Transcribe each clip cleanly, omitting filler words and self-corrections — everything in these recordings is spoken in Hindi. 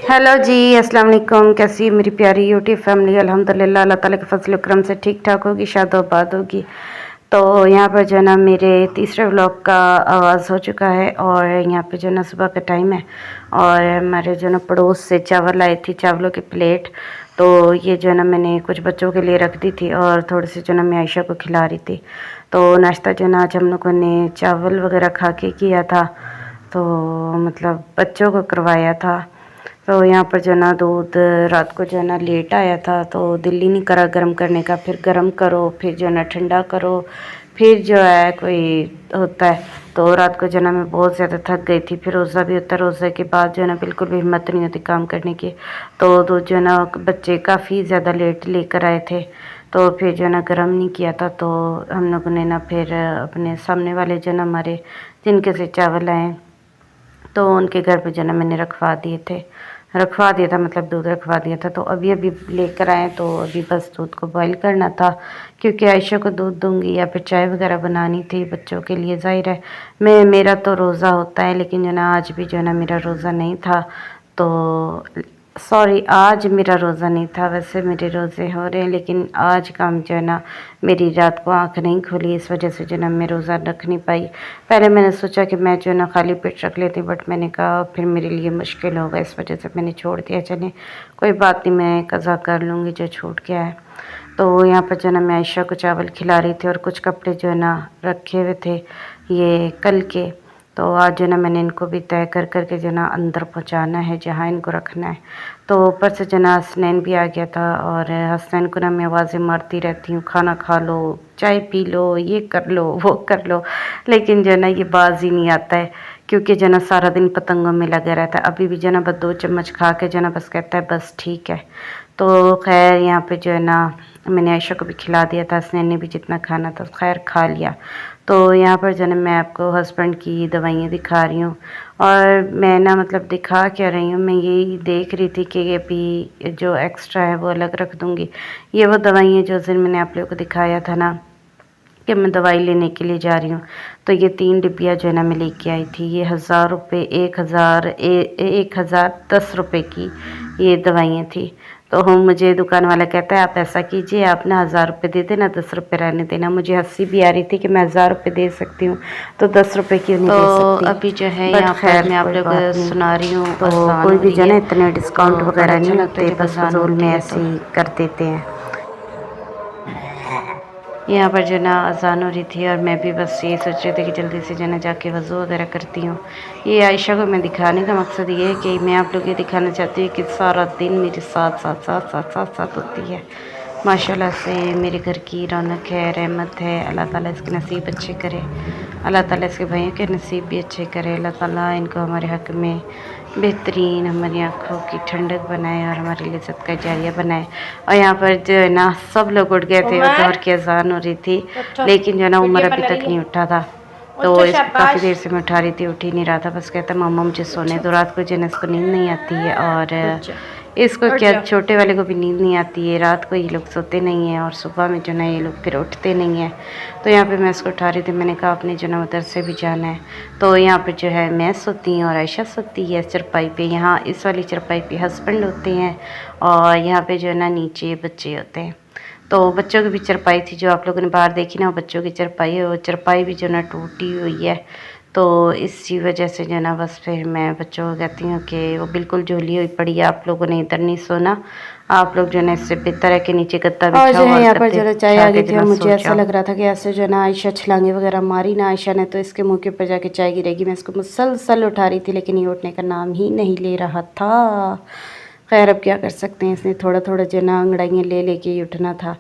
हेलो जी, अस्सलाम वालेकुम। कैसी है मेरी प्यारी यूट्यूब फैमिली? अल्हम्दुलिल्लाह अल्लाह ताला के फजल करम से ठीक ठाक होगी, शादोबाद होगी। तो यहाँ पर जो है ना मेरे तीसरे व्लॉग का आगाज़ हो चुका है और यहाँ पे जो है ना सुबह का टाइम है और हमारे जो है ना पड़ोस से चावल आई थी, चावलों की प्लेट। तो ये जो है ना मैंने कुछ बच्चों के लिए रख दी थी और थोड़ी सी जो है ना मैं आयशा को खिला रही थी। तो नाश्ता जो है ना आज हम लोगों ने चावल वगैरह खा के किया था, तो मतलब बच्चों को करवाया था। तो यहाँ पर जो है ना दूध रात को जो है ना लेट आया था, तो दिल ही नहीं करा गर्म करने का। फिर गर्म करो, फिर जो है ना ठंडा करो, फिर जो है कोई होता है। तो रात को जो है ना मैं बहुत ज़्यादा थक गई थी। फिर रोज़ा भी होता है, रोज़े के बाद जो है ना बिल्कुल भी हिम्मत नहीं होती काम करने की। तो दूध जो है ना बच्चे काफ़ी ज़्यादा लेट लेकर आए थे, तो फिर जो है ना गर्म नहीं किया था। तो हम लोगों ने ना फिर अपने सामने वाले जो है ना हमारे जिनके से चावल आए, तो उनके घर पे जो है ना मैंने रखवा दिया था, मतलब दूध रखवा दिया था। तो अभी अभी लेकर आए, तो अभी बस दूध को बॉईल करना था, क्योंकि आयशा को दूध दूंगी या फिर चाय वगैरह बनानी थी बच्चों के लिए। ज़ाहिर है मेरा तो रोज़ा होता है, लेकिन जो है ना आज भी जो है ना मेरा रोज़ा नहीं था। तो सॉरी, आज मेरा रोज़ा नहीं था, वैसे मेरे रोज़े हो रहे हैं, लेकिन आज काम जो है ना मेरी रात को आँख नहीं खुली, इस वजह से जो है ना मैं रोज़ा रख नहीं पाई। पहले मैंने सोचा कि मैं जो है ना खाली पेट रख लेती, बट मैंने कहा फिर मेरे लिए मुश्किल होगा, इस वजह से मैंने छोड़ दिया। चलिए कोई बात नहीं, मैं कज़ा कर लूँगी जो छूट गया है। तो यहाँ पर जो है ना मैं आयशा को चावल खिला रही थी और कुछ कपड़े जो है ना रखे हुए थे ये कल के। तो आज जो है ना मैंने इनको भी तय कर के जो है ना अंदर पहुँचाना है जहाँ इनको रखना है। तो ऊपर से जो है ना हसनैन भी आ गया था और हसनैन को ना मैं आवाज़ें मारती रहती हूँ, खाना खा लो, चाय पी लो, ये कर लो, वो कर लो, लेकिन जो है ना ये बाज ही नहीं आता है, क्योंकि जो है ना सारा दिन पतंगों में लगा रहता है। अभी भी जो है ना बस 2 चम्मच खा के जो है ना बस कहता है बस ठीक है। तो खैर यहाँ पे जो है ना मैंने आयशा को भी खिला दिया था, हसनैन ने भी जितना खाना था खैर खा लिया। तो यहाँ पर जो है ना मैं आपको हस्बैंड की दवाइयाँ दिखा रही हूँ, और मैं ना मतलब दिखा क्या रही हूँ, मैं यही देख रही थी कि अभी जो एक्स्ट्रा है वो अलग रख दूँगी। ये वो दवाइयाँ जो उस दिन मैंने आप लोगों को दिखाया था ना कि मैं दवाई लेने के लिए जा रही हूँ। तो ये 3 डिब्बियाँ जो है ना मैं लेके आई थी। ये 1000 रुपये, 1010 रुपये की ये दवाइयाँ थी। तो हम मुझे दुकान वाला कहता है आप ऐसा कीजिए, आप ना 1000 रुपये दे देना, 10 रुपये रहने देना। मुझे हंसी भी आ रही थी कि मैं 1000 रुपये दे सकती हूँ, तो 10 रुपये क्यों नहीं दे सकती। अभी जो है यहाँ पर मैं आप लोग को सुना रही हूँ, तो कोई भी जो है ना इतने डिस्काउंट वगैरह नहीं होते, बस फजूल में ऐसे ही कर देते हैं। यहाँ पर जो ना अज़ान हो रही थी और मैं भी बस ये सोच रही थी कि जल्दी से जो ना जाके वज़ू वगैरह करती हूँ। ये आयशा को मैं दिखाने का मकसद ये है कि मैं आप लोग ये दिखाना चाहती हूँ कि सारा दिन मेरे साथ साथ साथ साथ साथ साथ होती है। माशाल्लाह से मेरे घर की रौनक है, रहमत है। अल्लाह ताला इसके नसीब अच्छे करे, अल्लाह ताला इसके भाइयों के नसीब भी अच्छे करे। अल्लाह ताला इनको हमारे हक़ में बेहतरीन, हमारी आँखों की ठंडक बनाए और हमारे लिए सदका जारिया बनाए। और यहाँ पर जो है ना सब लोग उठ गए थे, ज़ोहर की अज़ान हो रही थी, लेकिन जो है ना उमर अभी तक नहीं उठा था। तो इसको काफ़ी देर से मैं उठा रही थी, उठ ही नहीं रहा था। बस कहता मम्मा मुझे सोने दो। रात को जो है ना इसको नींद नहीं आती है, और इसको क्या छोटे वाले को भी नींद नहीं आती है। रात को ये लोग सोते नहीं हैं और सुबह में जो ना ये लोग फिर उठते नहीं हैं। तो यहाँ पे मैं इसको उठा रही थी, मैंने कहा अपने जो ना मदरसे भी जाना है। तो यहाँ पे जो है मैं सोती हूँ और आयशा सोती है चरपाई पे। यहाँ इस वाली चरपाई पे हस्बैंड होते हैं और यहाँ पे जो है ना नीचे बच्चे होते हैं। तो बच्चों की भी चरपाई थी जो आप लोगों ने बाहर देखी ना, बच्चों की चरपाई है, वो चरपाई भी जो ना टूटी हुई है। तो इसी वजह से जो ना बस फिर मैं बच्चों को कहती हूँ कि वो बिल्कुल झोली हुई पड़ी है, आप लोगों ने इधर नहीं सोना, आप लोग जो है इससे बेहतर है कि नीचे गद्दा बिछाओ और यहाँ पर जो है चाय आ गई थी और मुझे ऐसा लग रहा था कि ऐसे जो है ना आयशा छलांगे वगैरह मारी ना आयशा ने, तो इसके मुँह के ऊपर जाके चाय गिरेगी। मैं इसको मुसलसल उठा रही थी, लेकिन ये उठने का नाम ही नहीं ले रहा था। खैर अब क्या कर सकते हैं, इसने थोड़ा थोड़ा जो ना अंगड़ाइयाँ ले लेके ही उठना था।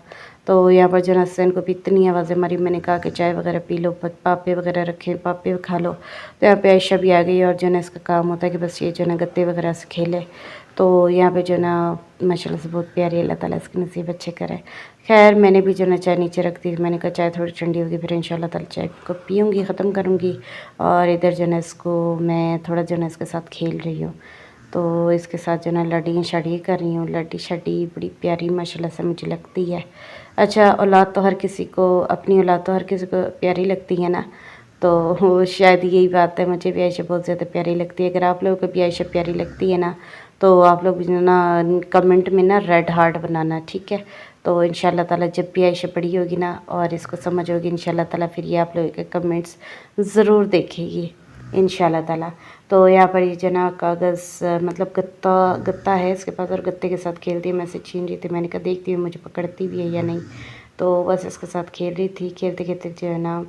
तो यहाँ पर जो ना हसनैन को भी इतनी आवाज़ें मारी, मैंने कहा कि चाय वगैरह पी लो, पापे वगैरह रखें, पापे खा लो। तो यहाँ पे आयशा भी आ गई और जो ना इसका काम होता है कि बस ये जो ना गत्ते वगैरह से खेले। तो यहाँ पे जो ना माशाल्लाह से बहुत प्यारी, अल्लाह ताला इसके नसीब अच्छे करे। खैर मैंने भी जो ना चाय नीचे रख दी, मैंने कहा चाय थोड़ी ठंडी होगी फिर इंशाल्लाह ताला चाय को पीऊँगी, ख़त्म करूँगी। और इधर जो ना इसको मैं थोड़ा जो ना इसके साथ खेल रही हूँ, तो इसके साथ जो ना लड़ियाँ शड़ियाँ कर रही हूँ। लड़ी शड़ी बड़ी प्यारी माशाल्लाह से मुझे लगती है। अच्छा, औलाद तो हर किसी को, अपनी औलाद तो हर किसी को प्यारी लगती है ना, तो वो शायद यही बात है, मुझे भी आयशा बहुत ज़्यादा प्यारी लगती है। अगर आप लोगों को भी आयशा प्यारी लगती है ना, तो आप लोग भी ना कमेंट में ना रेड हार्ट बनाना, ठीक है। तो इंशाल्लाह ताला जब भी आयशा बड़ी होगी ना और इसको समझ होगी इंशाल्लाह ताला, फिर ये आप लोगों के कमेंट्स ज़रूर देखेगी इंशाल्लाह ताला। तो यहाँ पर ये जना कागज़ मतलब गत्ता है इसके पास, और गत्ते के साथ खेलती है। मैं से छीन रही थी, मैंने कहा देखती हूँ मुझे पकड़ती भी है या नहीं। तो बस इसके साथ खेल रही थी, खेलते खेलते जो है ना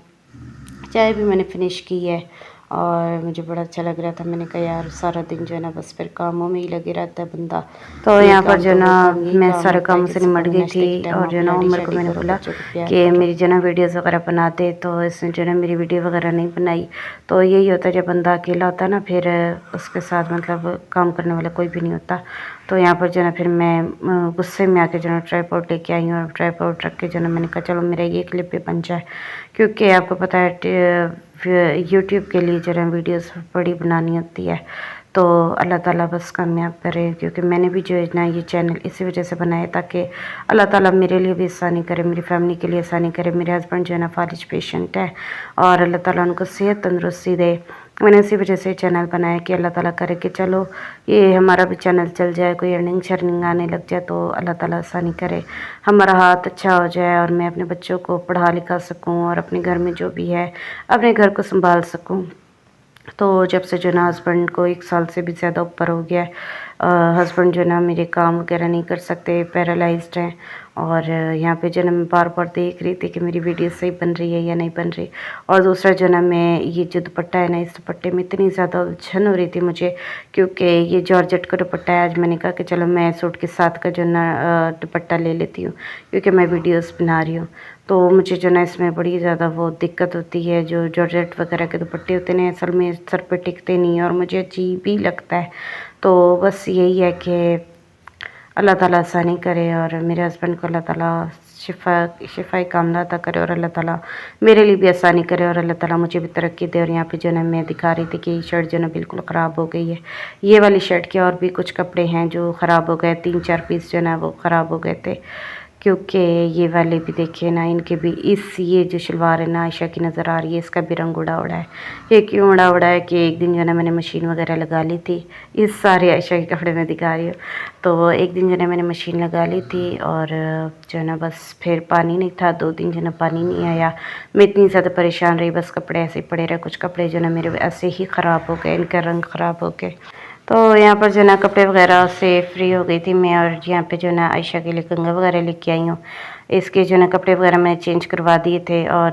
चाय भी मैंने फ़िनिश की है और मुझे बड़ा अच्छा लग रहा था। मैंने कहा यार सारा दिन जो है ना बस फिर कामों में ही लगे रहता है बंदा। तो यहाँ पर जो ना मैं सारे कामों से निमट गई थी और जो ना उमर को मैंने बोला कि मेरी जो ना वीडियोज़ वगैरह बनाते, तो इसने जो ना मेरी वीडियो वगैरह नहीं बनाई। तो यही होता है जब बंदा अकेला होता है ना, फिर उसके साथ मतलब काम करने वाला कोई भी नहीं होता। तो यहाँ पर जो ना फिर मैं गुस्से में आके जो ना ट्राइपॉड लेके आई हूँ, और ट्राइपॉड रख के जो ना मैंने कहा चलो मेरा ये क्लिप भी बन जाए, क्योंकि आपको पता है यूट्यूब के लिए जो है वीडियोस बड़ी बनानी होती है। तो अल्लाह ताला बस कामयाब करे, क्योंकि मैंने भी जो है ना ये चैनल इसी वजह से बनाया ताकि अल्लाह ताला मेरे लिए भी आसानी करे, मेरी फैमिली के लिए आसानी करे। मेरे हस्बैंड जो है ना फालिज पेशेंट है और अल्लाह ताला उनको सेहत तंदुरुस्ती दे। मैंने इसी वजह से चैनल बनाया कि अल्लाह ताला करे कि चलो ये हमारा भी चैनल चल जाए, कोई अर्निंग शर्निंग आने लग जाए, तो अल्लाह ताला आसानी करे, हमारा हाथ अच्छा हो जाए और मैं अपने बच्चों को पढ़ा लिखा सकूं और अपने घर में जो भी है अपने घर को संभाल सकूं। तो जब से जो ना हस्बैंड को 1 साल से भी ज़्यादा ऊपर हो गया है, हस्बैंड जो ना मेरे काम वगैरह नहीं कर सकते, पैरालाइज्ड हैं। और यहाँ पे जो ना मैं बार बार देख रही थी कि मेरी वीडियो सही बन रही है या नहीं बन रही। और दूसरा जो ना मैं ये जो दुपट्टा है ना, इस दुपट्टे में इतनी ज़्यादा उलझन हो रही थी मुझे, क्योंकि ये जॉर्जेट का दुपट्टा है। आज मैंने कहा कि चलो मैं सूट के साथ का जो ना दुपट्टा ले लेती हूँ, क्योंकि मैं वीडियोस बना रही हूँ। तो मुझे जो ना इसमें बड़ी ज़्यादा वो दिक्कत होती है, जो जॉर्जेट वगैरह के दुपट्टे होते हैं असल में सर पे टिकते नहीं और मुझे अजीब ही लगता है। तो बस यही है कि अल्लाह ताला आसानी करे और मेरे हस्बैंड को अल्लाह ताला शिफाई कामना अता करे, और अल्लाह ताला मेरे लिए भी आसानी करे, और अल्लाह ताला मुझे भी तरक्की दे। और यहाँ पे जो ना मैं दिखा रही थी कि ये शर्ट जो ना बिल्कुल ख़राब हो गई है। ये वाली शर्ट के और भी कुछ कपड़े हैं जो ख़राब हो गए, 3-4 पीस जो ना वो ख़राब हो गए थे, क्योंकि ये वाले भी देखिए ना, इनके भी ये जो शलवार है ना आयशा की नज़र आ रही है, इसका भी रंग उड़ा उड़ा है। ये क्यों उड़ा उड़ा है कि एक दिन जो ना मैंने मशीन वगैरह लगा ली थी, इस सारे आयशा के कपड़े मैं दिखा रही हूँ। तो एक दिन जो ना मैंने मशीन लगा ली थी और जो ना बस फिर पानी नहीं था, 2 दिन जो ना पानी नहीं आया। मैं इतनी ज़्यादा परेशान रही, बस कपड़े ऐसे ही पड़े रहे। कुछ कपड़े जो ना मेरे ऐसे ही ख़राब हो गए, इनका रंग ख़राब हो गए। तो यहाँ पर जो ना कपड़े वगैरह से फ्री हो गई थी मैं, और यहाँ पे जो ना आयशा के लिए कंघा वगैरह लेके आई हूँ। इसके जो ना कपड़े वगैरह मैंने चेंज करवा दिए थे, और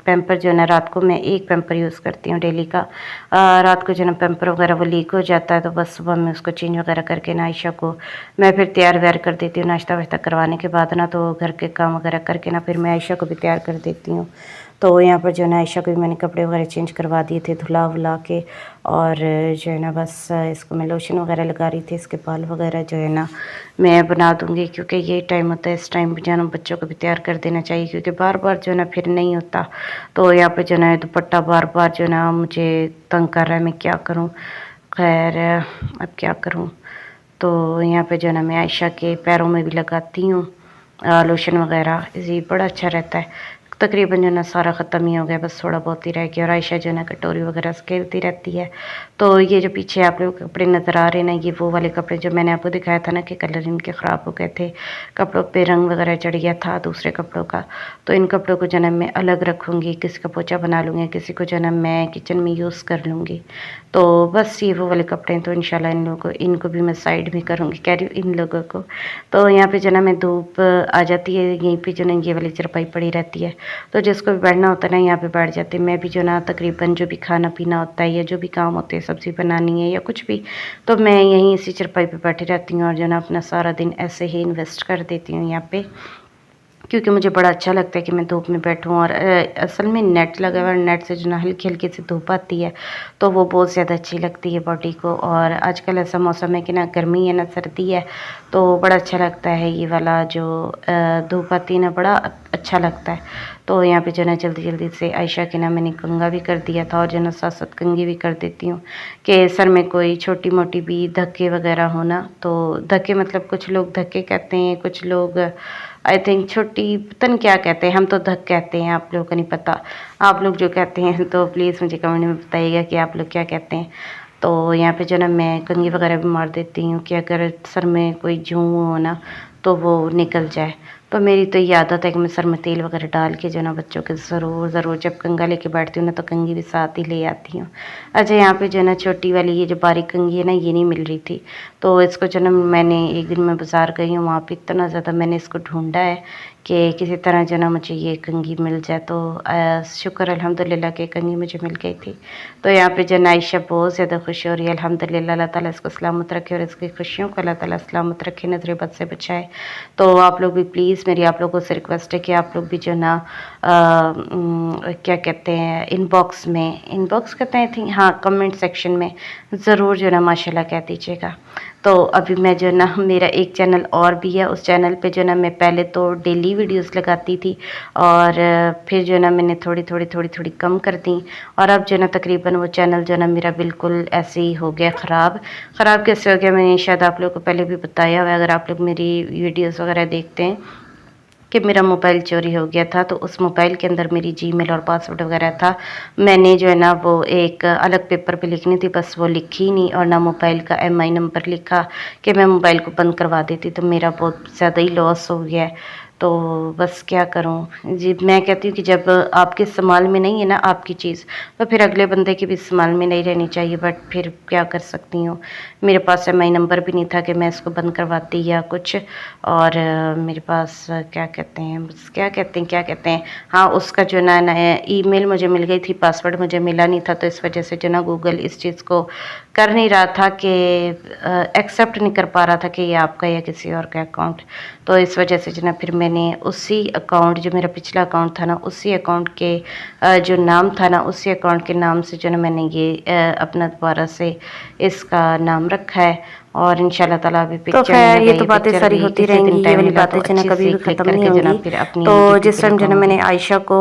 पैम्पर जो ना रात को मैं एक पैम्पर यूज़ करती हूँ डेली का। रात को जो ना पैम्पर वगैरह वो लीक हो जाता है, तो बस सुबह मैं उसको चेंज वगैरह करके ना आयशा को मैं फिर तैयार व्यार कर देती हूँ। नाश्ता वाश्ता करवाने के बाद ना, तो घर के काम वगैरह करके ना फिर मैं आयशा को भी तैयार कर देती हूँ। तो यहाँ पर जो है ना आयशा को भी मैंने कपड़े वगैरह चेंज करवा दिए थे धुला वुला के, और जो है ना बस इसको मैं लोशन वगैरह लगा रही थी। इसके बाल वगैरह जो है ना मैं बना दूँगी, क्योंकि ये टाइम होता है, इस टाइम जो है ना बच्चों को भी तैयार कर देना चाहिए, क्योंकि बार बार जो है ना फिर नहीं होता। तो यहाँ पे जो है ना दुपट्टा बार बार जो है ना मुझे तंग कर रहा है, मैं क्या करूँ। खैर अब क्या करूँ। तो यहाँ पे जो है ना मैं आयशा के पैरों में भी लगाती हूँ लोशन वगैरह, ये बड़ा अच्छा रहता है। तकरीबन जो ना सारा ख़त्म ही हो गया, बस थोड़ा बहुत ही रह गया। और आयशा जो है ना कटोरी वगैरह से खेलती रहती है। तो ये जो पीछे आप लोग कपड़े नज़र आ रहे हैं ना, ये वो वाले कपड़े जो मैंने आपको दिखाया था ना कि कलर इनके ख़राब हो गए थे, कपड़ों पे रंग वगैरह चढ़ गया था दूसरे कपड़ों का। तो इन कपड़ों को जो है ना मैं अलग रखूँगी, किसी का पोछा बना लूँगी, किसी को जो है ना मैं किचन में यूज़ कर लूँगी। तो बस ये वो वाले कपड़े हैं, तो इंशाल्लाह इन लोगों को, इनको भी मैं साइड में करूँगी, कह रही हूँ इन लोगों को। तो यहाँ पे जो ना मैं धूप आ जाती है, यहीं पे जो ना ये वाली चारपाई पड़ी रहती है, तो जिसको भी बैठना होता है ना यहाँ पे बैठ जाते हैं। मैं भी जो ना तकरीबन जो भी खाना पीना होता है या जो भी काम होते हैं, सब्ज़ी बनानी है या कुछ भी, तो मैं यहीं इसी चारपाई पे बैठी रहती हूँ और जो ना अपना सारा दिन ऐसे ही इन्वेस्ट कर देती हूँ यहाँ पे, क्योंकि मुझे बड़ा अच्छा लगता है कि मैं धूप में बैठूँ। और असल में नेट लगा हुआ है, नेट से जो ना हल्की हल्की सी धूप आती है, तो वो बहुत ज़्यादा अच्छी लगती है बॉडी को। और आजकल ऐसा मौसम है कि ना गर्मी है ना सर्दी है, तो बड़ा अच्छा लगता है ये वाला जो धूप आती है ना, बड़ा अच्छा लगता है। तो यहाँ पे जो ना जल्दी जल्दी से आयशा के ना मैंने कंघा भी कर दिया था, और जो ना साथ साथ कंघी भी कर देती हूँ कि सर में कोई छोटी मोटी भी धक्के वगैरह हो ना। तो धक्के मतलब कुछ लोग धक्के कहते हैं, कुछ लोग आई थिंक छोटी पता नहीं क्या कहते हैं, हम तो धक कहते हैं, आप लोगों को नहीं पता। आप लोग जो कहते हैं तो प्लीज़ मुझे कमेंट में बताइएगा कि आप लोग क्या कहते हैं। तो यहाँ पे जो ना मैं कंघी वगैरह भी मार देती हूँ कि अगर सर में कोई जूं हो ना तो वो निकल जाए। तो मेरी तो ये आदत है कि मैं सर में तेल वगैरह डाल के जो ना बच्चों के ज़रूर जब कंघा लेके बैठती हूँ ना तो कंघी भी साथ ही ले आती हूँ। अच्छा, यहाँ पे जो ना छोटी वाली ये जो बारीक कंघी है ना, ये नहीं मिल रही थी, तो इसको जो ना मैंने एक दिन मैं बाज़ार गई हूँ, वहाँ पे इतना ज़्यादा मैंने इसको ढूंढा है कि किसी तरह जो ना मुझे ये कंघी मिल जाए। तो शुक्र अल्हम्दुलिल्लाह कि कंघी मुझे मिल गई थी। तो यहाँ पे जो आयशा बहुत ज़्यादा खुश हो रही है। अल्हम्दुलिल्लाह, अल्लाह ताला इसको सलामत रखे और इसकी खुशियों को अल्लाह ताला सलामत रखे, नज़र बद से बचाए। तो आप लोग भी प्लीज़, मेरी आप लोगों से रिक्वेस्ट है कि आप लोग भी जो ना क्या कहते हैं, इनबॉक्स कहते हैं आई थिंक, हाँ, कमेंट सेक्शन में ज़रूर जो ना माशाल्लाह कह दीजिएगा। तो अभी मैं जो ना, मेरा एक चैनल और भी है, उस चैनल पे जो ना मैं पहले तो डेली वीडियोस लगाती थी और फिर जो ना मैंने थोड़ी कम कर दी, और अब जो ना तकरीबन वो चैनल जो ना मेरा बिल्कुल ऐसे ही हो गया ख़राब कैसे हो गया, मैंने शायद आप लोगों को पहले भी बताया हुआ है, अगर आप लोग मेरी वीडियोस वगैरह देखते हैं, कि मेरा मोबाइल चोरी हो गया था। तो उस मोबाइल के अंदर मेरी जीमेल और पासवर्ड वगैरह था। मैंने जो है ना वो एक अलग पेपर पे लिखनी थी, बस वो लिखी नहीं, और ना मोबाइल का एमआई नंबर लिखा कि मैं मोबाइल को बंद करवा देती, तो मेरा बहुत ज़्यादा ही लॉस हो गया है। तो बस क्या करूं जी, मैं कहती हूँ कि जब आपके इस्तेमाल में नहीं है ना आपकी चीज़, तो फिर अगले बंदे के भी इस्तेमाल में नहीं रहनी चाहिए। बट फिर क्या कर सकती हूँ, मेरे पास एमआई नंबर भी नहीं था कि मैं इसको बंद करवाती या कुछ। और मेरे पास क्या कहते हैं, हाँ, उसका जो ना ईमेल मुझे मिल गई थी, पासवर्ड मुझे मिला नहीं था। तो इस वजह से जो ना गूगल इस चीज़ को कर नहीं रहा था कि एक्सेप्ट नहीं कर पा रहा था कि ये आपका या किसी और का अकाउंट। तो इस वजह से जो ना फिर मैंने उसी अकाउंट, जो मेरा पिछला अकाउंट था ना, उसी अकाउंट के जो नाम था ना, उसी अकाउंट के नाम से जो ना मैंने ये अपना दोबारा से इसका नाम रखा है। और इंशाल्लाह ताला अभी तो पिक्चर खैर, ये नहीं तो लगा, बातें पिक्चर सारी भी होती किसी दिन रहेंगी, ये टाइम वाली मिला तो बातें जो ना अच्छी कभी से भी क्लिक ख़त्म नहीं करके जो ना होंगी। फिर अपनी तो डीपी जिस पे टाइम जो ना मैंने लगाऊंगी। आयशा को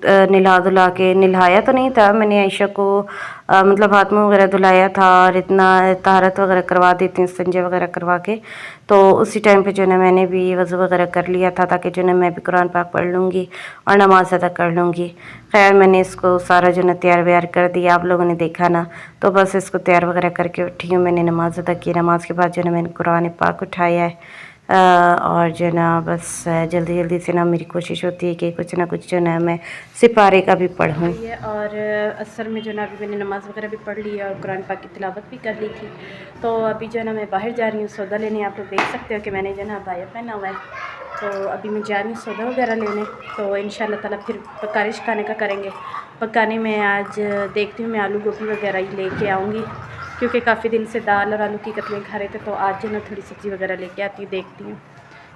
नहला धुला के, नहलाया तो नहीं था, मैंने आयशा को मतलब हाथ मुँह वगैरह धुलाया था और इतना तहारत वगैरह करवा देती हूँ, संजय वगैरह करवा के। तो उसी टाइम पे जो ना मैंने भी वज़ू वगैरह कर लिया था, ताकि जो ना मैं भी कुरान पाक पढ़ लूँगी और नमाज़ अदा कर लूँगी। खैर, मैंने इसको सारा जो ना तैयार व्यार कर दिया, आप लोगों ने देखा ना। तो बस इसको तैयार वगैरह करके उठी हूँ, मैंने नमाज़ अदा की। नमाज के बाद जो ना मैंने कुरान पाक उठाया है और जो ना बस जल्दी जल्दी से ना मेरी कोशिश होती है कि कुछ ना कुछ जो ना मैं सिपारे का भी पढ़ूँ। और असर में जो ना अभी मैंने नमाज़ वगैरह भी पढ़ ली है और कुरान पाक की तिलावत भी कर ली थी। तो अभी जो है ना मैं बाहर जा रही हूँ सौदा लेने। आप लोग देख सकते हो कि मैंने जो है ना अबाया पहना हुआ है। तो अभी मैं जा रही हूँ सौदा वगैरह लेने। तो इंशाल्लाह ताला फिर पकारिश खाने का करेंगे। पकाने में आज देखती हूँ, मैं आलू गोभी वगैरह ही लेके आऊँगी, क्योंकि काफ़ी दिन से दाल और आलू की कतले खा रहे थे। तो आज जो है ना थोड़ी सब्ज़ी वगैरह लेके आती हूँ, देखती हूँ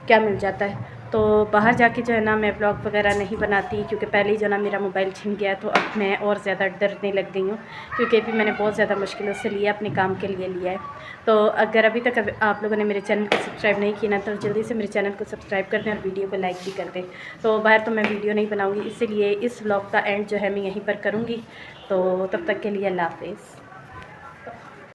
क्या मिल जाता है। तो बाहर जाके जो है ना मैं ब्लॉग वगैरह नहीं बनाती, क्योंकि पहले ही जो ना मेरा मोबाइल छिन गया। तो अब मैं और ज़्यादा डरने लग गई हूँ, क्योंकि अभी मैंने बहुत ज़्यादा मुश्किलों से लिया, अपने काम के लिए लिया है। तो अगर अभी तक आप लोगों ने मेरे चैनल को सब्सक्राइब नहीं किया ना, तो जल्दी से मेरे चैनल को सब्सक्राइब कर दें और वीडियो को लाइक भी कर दें। तो बाहर तो मैं वीडियो नहीं बनाऊँगी, इसीलिए इस ब्लॉग का एंड जो है मैं यहीं पर करूँगी। तो तब तक के लिए अल्लाह हाफ़िज़।